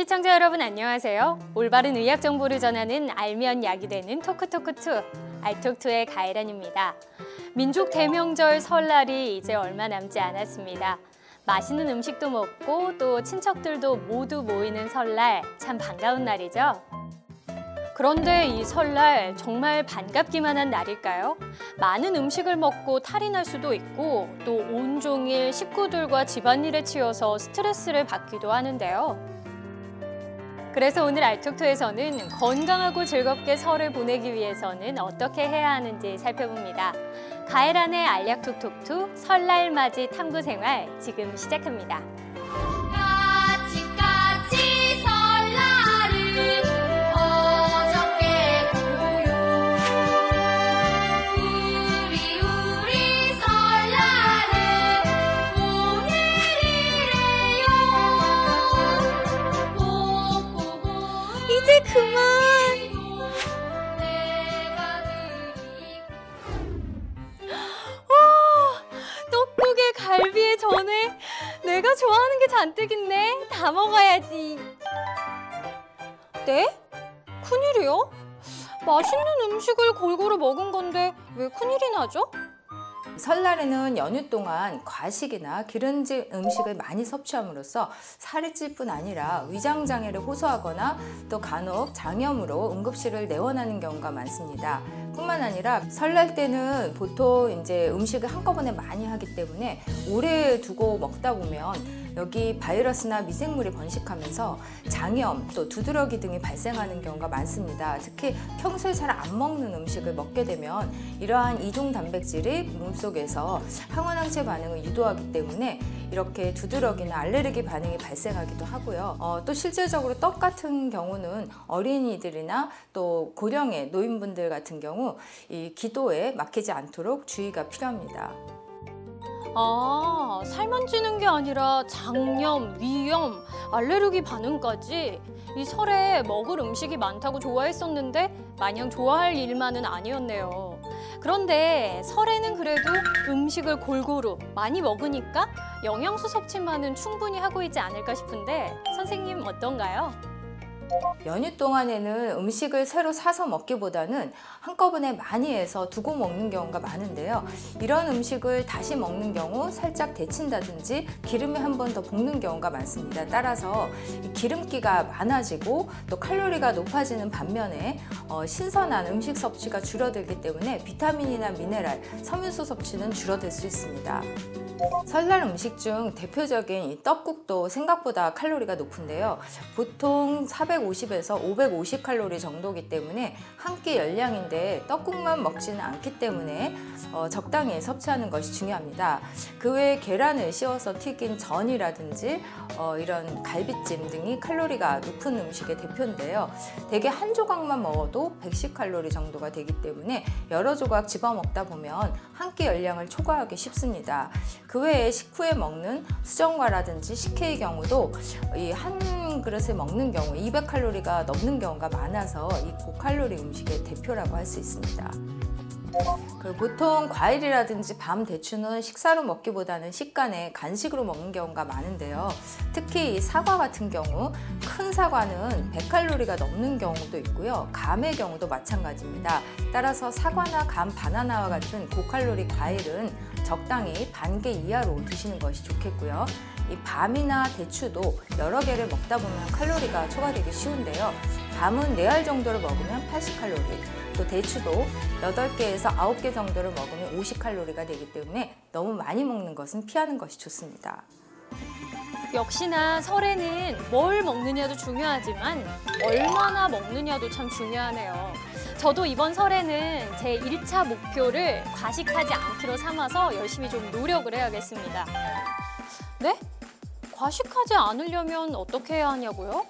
시청자 여러분 안녕하세요. 올바른 의학 정보를 전하는 알면 약이 되는 토크토크2 알톡2의 가혜란입니다. 민족 대명절 설날이 이제 얼마 남지 않았습니다. 맛있는 음식도 먹고 또 친척들도 모두 모이는 설날, 참 반가운 날이죠. 그런데 이 설날 정말 반갑기만 한 날일까요? 많은 음식을 먹고 탈이 날 수도 있고 또 온종일 식구들과 집안일에 치여서 스트레스를 받기도 하는데요. 그래서 오늘 알톡토에서는 건강하고 즐겁게 설을 보내기 위해서는 어떻게 해야 하는지 살펴봅니다. 가혜란의 알약 톡톡투 설날 맞이 탐구 생활 지금 시작합니다. 까치 설날은 어저께고요. 우리 설날은 오늘이래요. 이제 그만! 떡국에 갈비에 전에 내가 좋아하는 게 잔뜩 있네. 다 먹어야지. 네? 큰일이요? 맛있는 음식을 골고루 먹은 건데 왜 큰일이 나죠? 설날에는 연휴 동안 과식이나 기름진 음식을 많이 섭취함으로써 살이 찔 뿐 아니라 위장장애를 호소하거나 또 간혹 장염으로 응급실을 내원하는 경우가 많습니다. 뿐만 아니라 설날 때는 보통 이제 음식을 한꺼번에 많이 하기 때문에 오래 두고 먹다 보면 여기 바이러스나 미생물이 번식하면서 장염 또 두드러기 등이 발생하는 경우가 많습니다. 특히 평소에 잘 안 먹는 음식을 먹게 되면 이러한 이종 단백질이 몸속에서 항원항체 반응을 유도하기 때문에 이렇게 두드러기나 알레르기 반응이 발생하기도 하고요. 또 실질적으로 떡 같은 경우는 어린이들이나 또 고령의 노인분들 같은 경우 이 기도에 막히지 않도록 주의가 필요합니다. 아, 살만 찌는 게 아니라 장염, 위염, 알레르기 반응까지? 이 설에 먹을 음식이 많다고 좋아했었는데 마냥 좋아할 일만은 아니었네요. 그런데 설에는 그래도 음식을 골고루 많이 먹으니까 영양소 섭취만은 충분히 하고 있지 않을까 싶은데 선생님 어떤가요? 연휴 동안에는 음식을 새로 사서 먹기보다는 한꺼번에 많이 해서 두고 먹는 경우가 많은데요. 이런 음식을 다시 먹는 경우 살짝 데친다든지 기름에 한 번 더 볶는 경우가 많습니다. 따라서 기름기가 많아지고 또 칼로리가 높아지는 반면에 신선한 음식 섭취가 줄어들기 때문에 비타민이나 미네랄, 섬유소 섭취는 줄어들 수 있습니다. 설날 음식 중 대표적인 이 떡국도 생각보다 칼로리가 높은데요. 보통 450에서 550 칼로리 정도이기 때문에 한 끼 열량인데 떡국만 먹지는 않기 때문에 적당히 섭취하는 것이 중요합니다. 그 외에 계란을 씌워서 튀긴 전이라든지 이런 갈비찜 등이 칼로리가 높은 음식의 대표인데요. 대개 한 조각만 먹어도 110 칼로리 정도가 되기 때문에 여러 조각 집어 먹다 보면 한 끼 열량을 초과하기 쉽습니다. 그 외에 식후에 먹는 수정과라든지 식혜의 경우도 이 한 그릇을 먹는 경우 200칼로리가 넘는 경우가 많아서 이 고칼로리 음식의 대표라고 할 수 있습니다. 보통 과일이라든지 밤 대추는 식사로 먹기보다는 식간에 간식으로 먹는 경우가 많은데요. 특히 이 사과 같은 경우 큰 사과는 100칼로리가 넘는 경우도 있고요. 감의 경우도 마찬가지입니다. 따라서 사과나 감, 바나나와 같은 고칼로리 과일은 적당히 반 개 이하로 드시는 것이 좋겠고요. 이 밤이나 대추도 여러 개를 먹다 보면 칼로리가 초과되기 쉬운데요. 밤은 4알 정도를 먹으면 80칼로리, 또 대추도 8개에서 9개 정도를 먹으면 50칼로리가 되기 때문에 너무 많이 먹는 것은 피하는 것이 좋습니다. 역시나 설에는 뭘 먹느냐도 중요하지만 얼마나 먹느냐도 참 중요하네요. 저도 이번 설에는 제 1차 목표를 과식하지 않기로 삼아서 열심히 좀 노력을 해야겠습니다. 네? 과식하지 않으려면 어떻게 해야 하냐고요?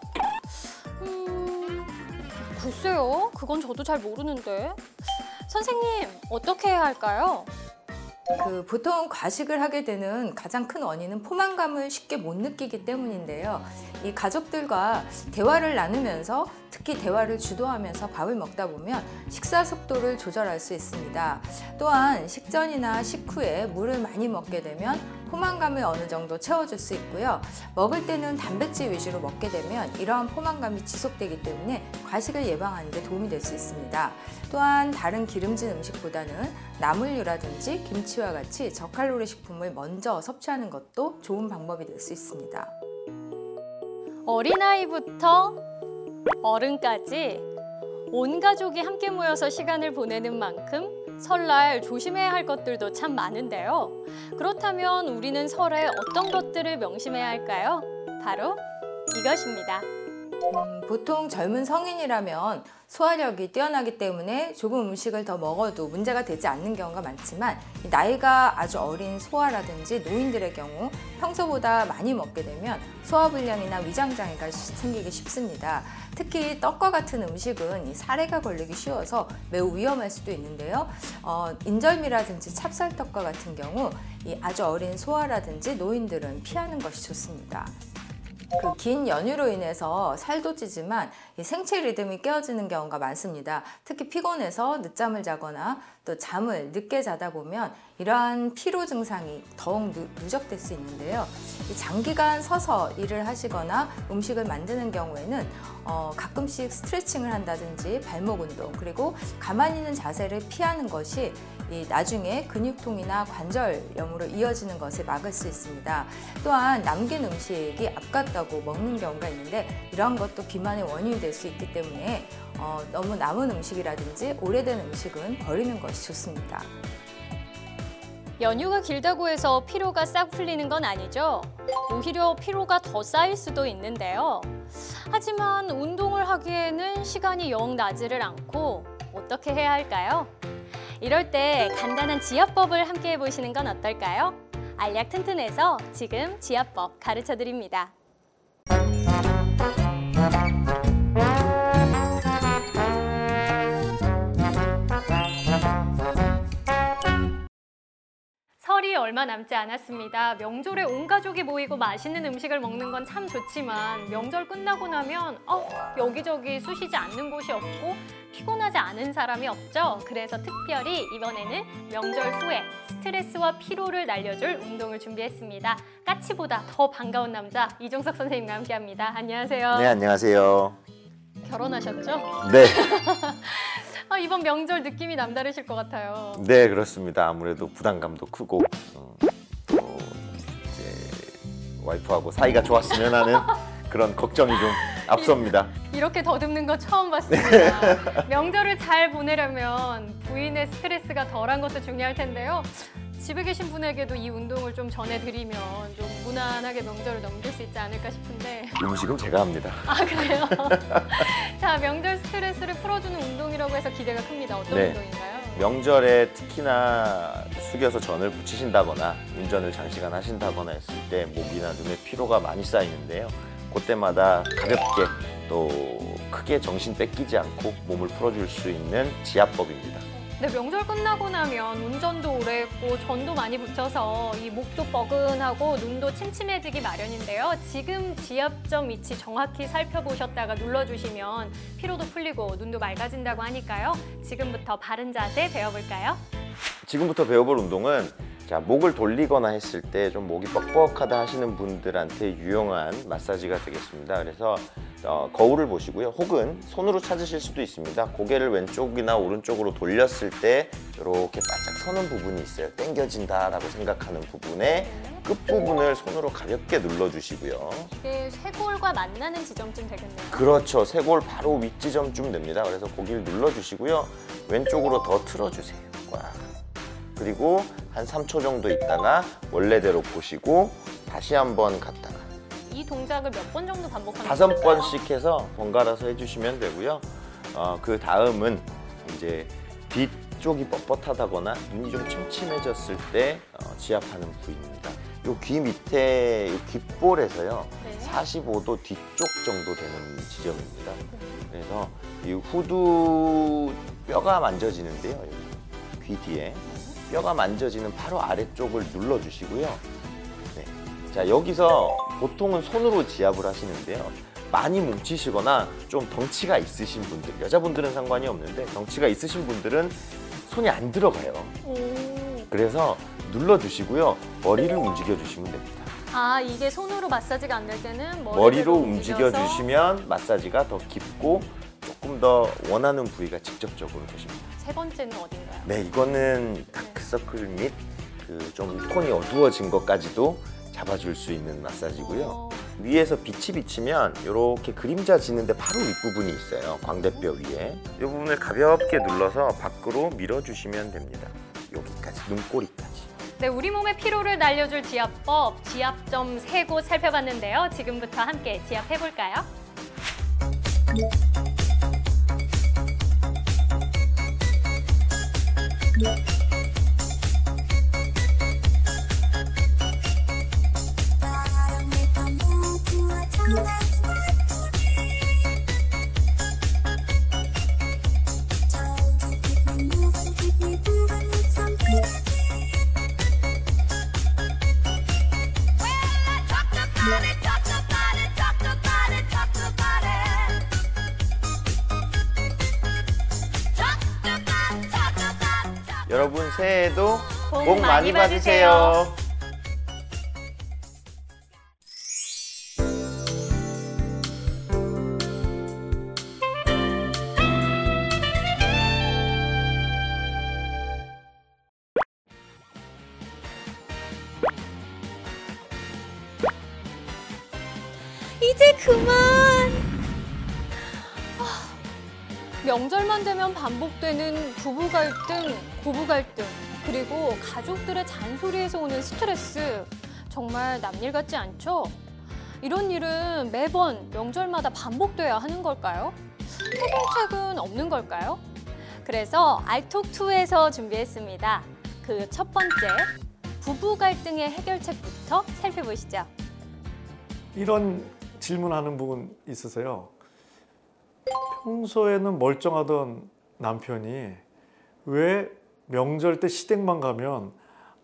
글쎄요. 그건 저도 잘 모르는데. 선생님, 어떻게 해야 할까요? 보통 과식을 하게 되는 가장 큰 원인은 포만감을 쉽게 못 느끼기 때문인데요. 이 가족들과 대화를 나누면서 특히 대화를 주도하면서 밥을 먹다 보면 식사 속도를 조절할 수 있습니다. 또한 식전이나 식후에 물을 많이 먹게 되면 포만감을 어느 정도 채워줄 수 있고요. 먹을 때는 단백질 위주로 먹게 되면 이러한 포만감이 지속되기 때문에 과식을 예방하는 데 도움이 될 수 있습니다. 또한 다른 기름진 음식보다는 나물류라든지 김치와 같이 저칼로리 식품을 먼저 섭취하는 것도 좋은 방법이 될 수 있습니다. 어린아이부터 어른까지 온 가족이 함께 모여서 시간을 보내는 만큼 설날 조심해야 할 것들도 참 많은데요. 그렇다면 우리는 설에 어떤 것들을 명심해야 할까요? 바로 이것입니다. 보통 젊은 성인이라면 소화력이 뛰어나기 때문에 조금 음식을 더 먹어도 문제가 되지 않는 경우가 많지만 나이가 아주 어린 소아라든지 노인들의 경우 평소보다 많이 먹게 되면 소화불량이나 위장장애가 생기기 쉽습니다. 특히 떡과 같은 음식은 이 사례가 걸리기 쉬워서 매우 위험할 수도 있는데요. 인절미라든지 찹쌀떡과 같은 경우 이 아주 어린 소아라든지 노인들은 피하는 것이 좋습니다. 그 긴 연휴로 인해서 살도 찌지만 이 생체 리듬이 깨어지는 경우가 많습니다. 특히 피곤해서 늦잠을 자거나 또 잠을 늦게 자다 보면 이러한 피로 증상이 더욱 누적될 수 있는데요. 장기간 서서 일을 하시거나 음식을 만드는 경우에는 가끔씩 스트레칭을 한다든지 발목 운동 그리고 가만히 있는 자세를 피하는 것이 나중에 근육통이나 관절염으로 이어지는 것을 막을 수 있습니다. 또한 남긴 음식이 아깝다고 먹는 경우가 있는데 이러한 것도 비만의 원인이 될 수 있기 때문에 너무 남은 음식이라든지 오래된 음식은 버리는 것이 좋습니다. 연휴가 길다고 해서 피로가 싹 풀리는 건 아니죠. 오히려 피로가 더 쌓일 수도 있는데요. 하지만 운동을 하기에는 시간이 영 나지를 않고 어떻게 해야 할까요? 이럴 때 간단한 지압법을 함께 해보시는 건 어떨까요? 알약 튼튼해서 지금 지압법 가르쳐 드립니다. 설이 얼마 남지 않았습니다. 명절에 온 가족이 모이고 맛있는 음식을 먹는 건 참 좋지만 명절 끝나고 나면 여기저기 쑤시지 않는 곳이 없고 피곤하지 않은 사람이 없죠. 그래서 특별히 이번에는 명절 후에 스트레스와 피로를 날려줄 운동을 준비했습니다. 까치보다 더 반가운 남자 이종석 선생님과 함께합니다. 안녕하세요. 네, 안녕하세요. 결혼하셨죠? 네. 이번 명절 느낌이 남다르실 것 같아요. 네, 그렇습니다. 아무래도 부담감도 크고 또 이제 와이프하고 사이가 좋았으면 하는 그런 걱정이 좀 앞섭니다. 이렇게 더듬는 거 처음 봤습니다. 명절을 잘 보내려면 부인의 스트레스가 덜한 것도 중요할 텐데요. 집에 계신 분에게도 이 운동을 좀 전해드리면 좀 무난하게 명절을 넘길 수 있지 않을까 싶은데. 음식은 제가 합니다. 아, 그래요? 자, 명절 스트레스를 풀어주는 운동이라고 해서 기대가 큽니다. 어떤 네. 운동인가요? 명절에 특히나 숙여서 전을 붙이신다거나 운전을 장시간 하신다거나 했을 때 목이나 눈에 피로가 많이 쌓이는데요. 그때마다 가볍게 또 크게 정신 뺏기지 않고 몸을 풀어줄 수 있는 지압법입니다. 네, 명절 끝나고 나면 운전도 오래 했고 전도 많이 붙여서 이 목도 뻐근하고 눈도 침침해지기 마련인데요. 지금 지압점 위치 정확히 살펴보셨다가 눌러주시면 피로도 풀리고 눈도 맑아진다고 하니까요. 지금부터 바른 자세 배워볼까요? 지금부터 배워볼 운동은 목을 돌리거나 했을 때 좀 목이 뻑뻑하다 하시는 분들한테 유용한 마사지가 되겠습니다. 그래서 거울을 보시고요. 혹은 손으로 찾으실 수도 있습니다. 고개를 왼쪽이나 오른쪽으로 돌렸을 때 이렇게 바짝 서는 부분이 있어요. 당겨진다라고 생각하는 부분의 끝부분을 손으로 가볍게 눌러주시고요. 이게 쇄골과 만나는 지점쯤 되겠네요. 그렇죠. 쇄골 바로 윗지점쯤 됩니다. 그래서 고기를 눌러주시고요. 왼쪽으로 더 틀어주세요. 꽉. 그리고 한 3초 정도 있다가 원래대로 보시고 다시 한번 갔다가 이 동작을 몇 번 정도 반복하면 5번씩 해서 번갈아서 해주시면 되고요. 그 다음은 이제 뒤쪽이 뻣뻣하다거나 눈이 좀 침침해졌을 때 지압하는 부위입니다. 요 귀 밑에 요 귓볼에서요. 네. 45도 뒤쪽 정도 되는 지점입니다. 그래서 이 후두 뼈가 만져지는데요. 여기 귀 뒤에 뼈가 만져지는 바로 아래쪽을 눌러주시고요. 네. 자, 여기서 보통은 손으로 지압을 하시는데요. 많이 뭉치시거나 좀 덩치가 있으신 분들, 여자분들은 상관이 없는데 덩치가 있으신 분들은 손이 안 들어가요. 그래서 눌러주시고요. 머리를 움직여주시면 됩니다. 아, 이게 손으로 마사지가 안 될 때는 머리로 움직여주시면 마사지가 더 깊고 조금 더 원하는 부위가 직접적으로 되십니다. 세 번째는 어딘가요? 네, 이거는 다크서클 및 그 좀 톤이 어두워진 것까지도 잡아줄 수 있는 마사지고요. 위에서 빛이 비치면 이렇게 그림자 지는데 바로 윗부분이 있어요. 광대뼈 위에. 이 부분을 가볍게 눌러서 밖으로 밀어주시면 됩니다. 여기까지, 눈꼬리까지. 네, 우리 몸의 피로를 날려줄 지압법, 지압점 3곳 살펴봤는데요. 지금부터 함께 지압해볼까요? 여러분 새해에도 복 많이 받으세요. 이제 그만! 명절만 되면 반복되는 부부 갈등, 고부 갈등, 그리고 가족들의 잔소리에서 오는 스트레스. 정말 남일 같지 않죠? 이런 일은 매번 명절마다 반복돼야 하는 걸까요? 해결책은 없는 걸까요? 그래서 알톡2에서 준비했습니다. 그 첫 번째, 부부 갈등의 해결책부터 살펴보시죠. 이런 질문하는 부분 있으세요. 평소에는 멀쩡하던 남편이 왜 명절 때 시댁만 가면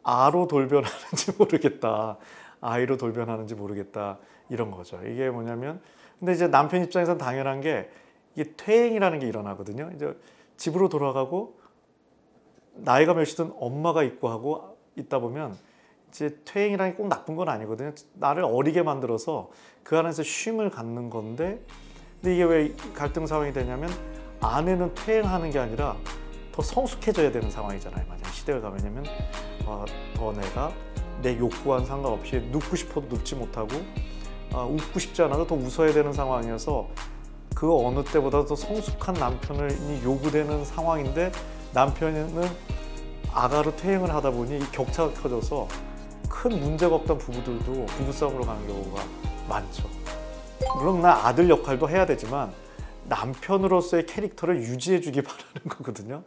아로 돌변하는지 모르겠다, 아이로 돌변하는지 모르겠다, 이런 거죠. 이게 뭐냐면, 근데 이제 남편 입장에서는 당연한 게 이게 퇴행이라는 게 일어나거든요. 이제 집으로 돌아가고 나이가 몇이든 엄마가 있고 하고 있다 보면 이제 퇴행이라는 게 꼭 나쁜 건 아니거든요. 나를 어리게 만들어서 그 안에서 쉼을 갖는 건데, 근데 이게 왜 갈등 상황이 되냐면 아내는 퇴행하는 게 아니라 더 성숙해져야 되는 상황이잖아요. 만약 시댁을 가면은 더 내가 내 욕구와는 상관없이 눕고 싶어도 눕지 못하고 웃고 싶지 않아도 더 웃어야 되는 상황이어서 그 어느 때보다 더 성숙한 남편이 요구되는 상황인데, 남편은 아가로 퇴행을 하다 보니 이 격차가 커져서 큰 문제가 없던 부부들도 부부싸움으로 가는 경우가 많죠. 물론 나 아들 역할도 해야 되지만 남편으로서의 캐릭터를 유지해주기 바라는 거거든요.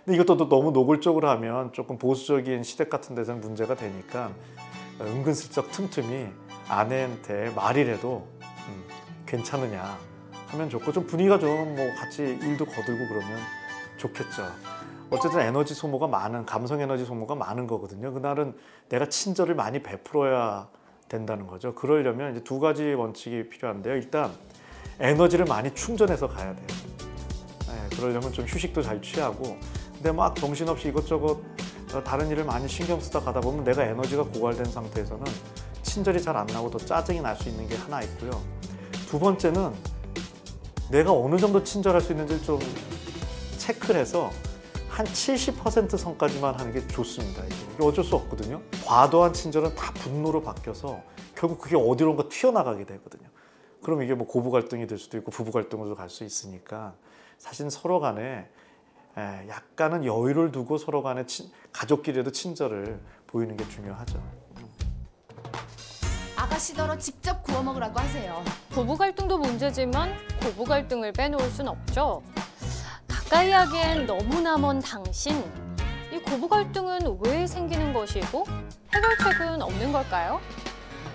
근데 이것도 너무 노골적으로 하면 조금 보수적인 시댁 같은 데서는 문제가 되니까 은근슬쩍 틈틈이 아내한테 말이라도 괜찮으냐 하면 좋고, 좀 분위기가 좀 뭐 같이 일도 거들고 그러면 좋겠죠. 어쨌든 에너지 소모가 많은, 감성 에너지 소모가 많은 거거든요. 그날은 내가 친절을 많이 베풀어야 된다는 거죠. 그러려면 이제 두 가지 원칙이 필요한데요. 일단 에너지를 많이 충전해서 가야 돼요. 네, 그러려면 좀 휴식도 잘 취하고, 근데 막 정신없이 이것저것 다른 일을 많이 신경 쓰다 가다 보면 내가 에너지가 고갈된 상태에서는 친절이 잘 안 나고 더 짜증이 날 수 있는 게 하나 있고요. 두 번째는 내가 어느 정도 친절할 수 있는지를 좀 체크를 해서 한 70% 선까지만 하는 게 좋습니다. 이게 어쩔 수 없거든요. 과도한 친절은 다 분노로 바뀌어서 결국 그게 어디론가 튀어나가게 되거든요. 그럼 이게 뭐 고부 갈등이 될 수도 있고 부부 갈등으로 갈 수 있으니까, 사실 서로 간에 약간은 여유를 두고 서로 간에 가족끼리도 친절을 보이는 게 중요하죠. 아가씨더러 직접 구워 먹으라고 하세요. 부부 갈등도 문제지만 고부 갈등을 빼놓을 순 없죠. 가까이 하기엔 너무나 먼 당신. 이 고부 갈등은 왜 생기는 것이고 해결책은 없는 걸까요?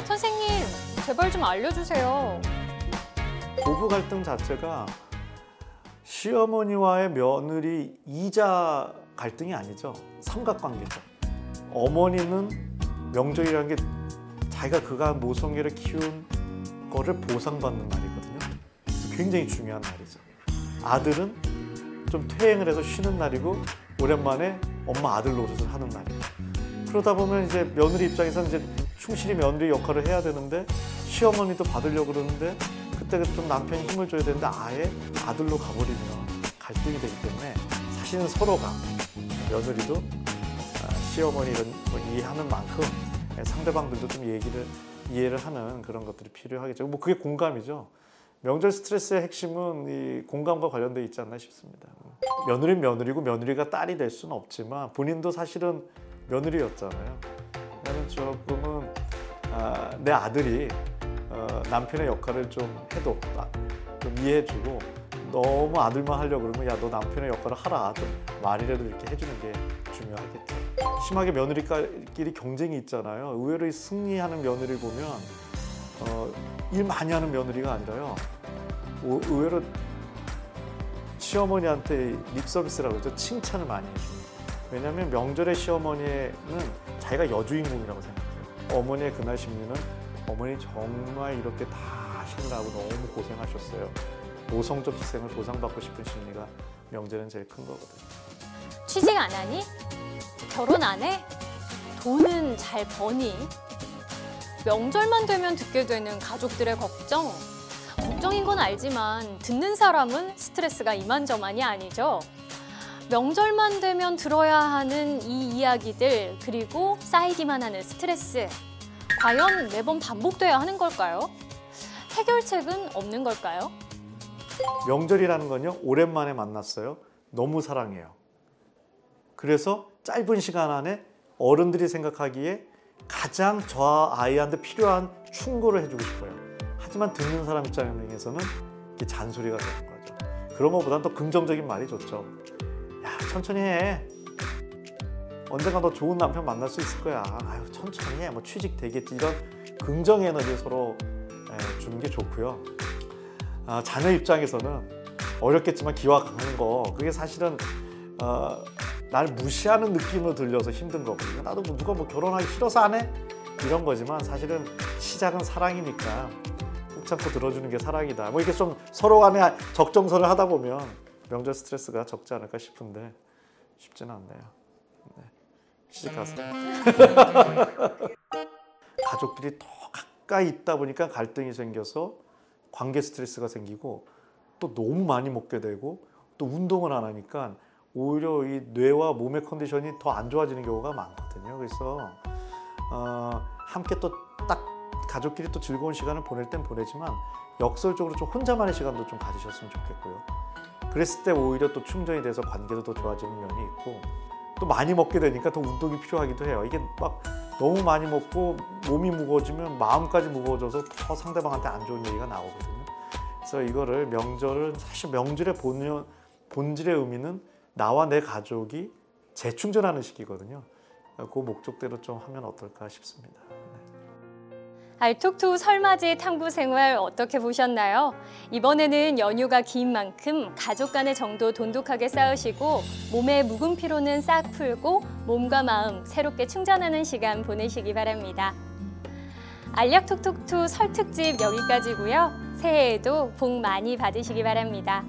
선생님, 제발 좀 알려주세요. 고부 갈등 자체가 시어머니와의 며느리 이자 갈등이 아니죠. 삼각관계죠. 어머니는 명절이라는 게 자기가 그간 모성애를 키운 거를 보상받는 날이거든요. 굉장히 중요한 날이죠. 아들은 좀 퇴행을 해서 쉬는 날이고 오랜만에 엄마 아들 노릇을 하는 날이에요. 그러다 보면 이제 며느리 입장에서는 이제 충실히 며느리 역할을 해야 되는데 시어머니도 받으려고 그러는데 그때 좀 남편이 힘을 줘야 되는데 아예 아들로 가버리면 갈등이 되기 때문에 사실은 서로가 며느리도 시어머니 이런 걸 이해하는 만큼 상대방들도 좀 이해를 하는 그런 것들이 필요하겠죠. 뭐 그게 공감이죠. 명절 스트레스의 핵심은 이 공감과 관련돼 있지 않나 싶습니다. 며느리는 며느리고 며느리가 딸이 될 수는 없지만 본인도 사실은 며느리였잖아요. 나는 조금은 내 아들이 남편의 역할을 좀 해도 좀 이해해주고 너무 아들만 하려고 그러면 야 너 남편의 역할을 하라 좀 말이라도 이렇게 해주는 게 중요하겠죠. 심하게 며느리끼리 경쟁이 있잖아요. 의외로 이 승리하는 며느리를 보면 일 많이 하는 며느리가 아니라요. 의외로 시어머니한테 립 서비스라고 그러죠. 칭찬을 많이 해줍니다. 왜냐하면 명절에 시어머니는 자기가 여주인공이라고 생각해요. 어머니의 그날 심리는 어머니 정말 이렇게 다 하시느라고 너무 고생하셨어요. 모성적 희생을 보상받고 싶은 심리가 명절은 제일 큰 거거든요. 취직 안 하니? 결혼 안 해? 돈은 잘 버니? 명절만 되면 듣게 되는 가족들의 걱정. 걱정인 건 알지만 듣는 사람은 스트레스가 이만저만이 아니죠. 명절만 되면 들어야 하는 이 이야기들, 그리고 쌓이기만 하는 스트레스. 과연 매번 반복돼야 하는 걸까요? 해결책은 없는 걸까요? 명절이라는 건요, 오랜만에 만났어요. 너무 사랑해요. 그래서 짧은 시간 안에 어른들이 생각하기에 가장 저 아이한테 필요한 충고를 해주고 싶어요. 하지만 듣는 사람 입장에서는 이게 잔소리가 되는 거죠. 그런 것보다는 더 긍정적인 말이 좋죠. 야, 천천히 해. 언젠가 너 좋은 남편 만날 수 있을 거야. 아유, 천천히 해. 뭐 취직 되겠지. 이런 긍정 에너지 서로 주는 게 좋고요. 자녀 입장에서는 어렵겠지만 기와 강한 거, 그게 사실은 날 무시하는 느낌으로 들려서 힘든 거거든요. 나도 누가 뭐 결혼하기 싫어서 안 해? 이런 거지만 사실은 시작은 사랑이니까 꾹 참고 들어주는 게 사랑이다. 뭐 이렇게 좀 서로 간에 적정선을 하다 보면 명절 스트레스가 적지 않을까 싶은데 쉽지는 않네요. 네. 시집가세요. 가족들이 더 가까이 있다 보니까 갈등이 생겨서 관계 스트레스가 생기고 또 너무 많이 먹게 되고 또 운동을 안 하니까 오히려 이 뇌와 몸의 컨디션이 더 안 좋아지는 경우가 많거든요. 그래서 함께 또 딱 가족끼리 또 즐거운 시간을 보낼 땐 보내지만 역설적으로 좀 혼자만의 시간도 좀 가지셨으면 좋겠고요. 그랬을 때 오히려 또 충전이 돼서 관계도 더 좋아지는 면이 있고 또 많이 먹게 되니까 더 운동이 필요하기도 해요. 이게 막 너무 많이 먹고 몸이 무거워지면 마음까지 무거워져서 더 상대방한테 안 좋은 얘기가 나오거든요. 그래서 이거를 명절은 사실 명절의 본질의 의미는 나와 내 가족이 재충전하는 시기거든요. 그 목적대로 좀 하면 어떨까 싶습니다. 알톡2 설맞이 탐구 생활 어떻게 보셨나요? 이번에는 연휴가 긴 만큼 가족 간의 정도 돈독하게 쌓으시고 몸의 묵은 피로는 싹 풀고 몸과 마음 새롭게 충전하는 시간 보내시기 바랍니다. 알약톡톡2 설 특집 여기까지고요. 새해에도 복 많이 받으시기 바랍니다.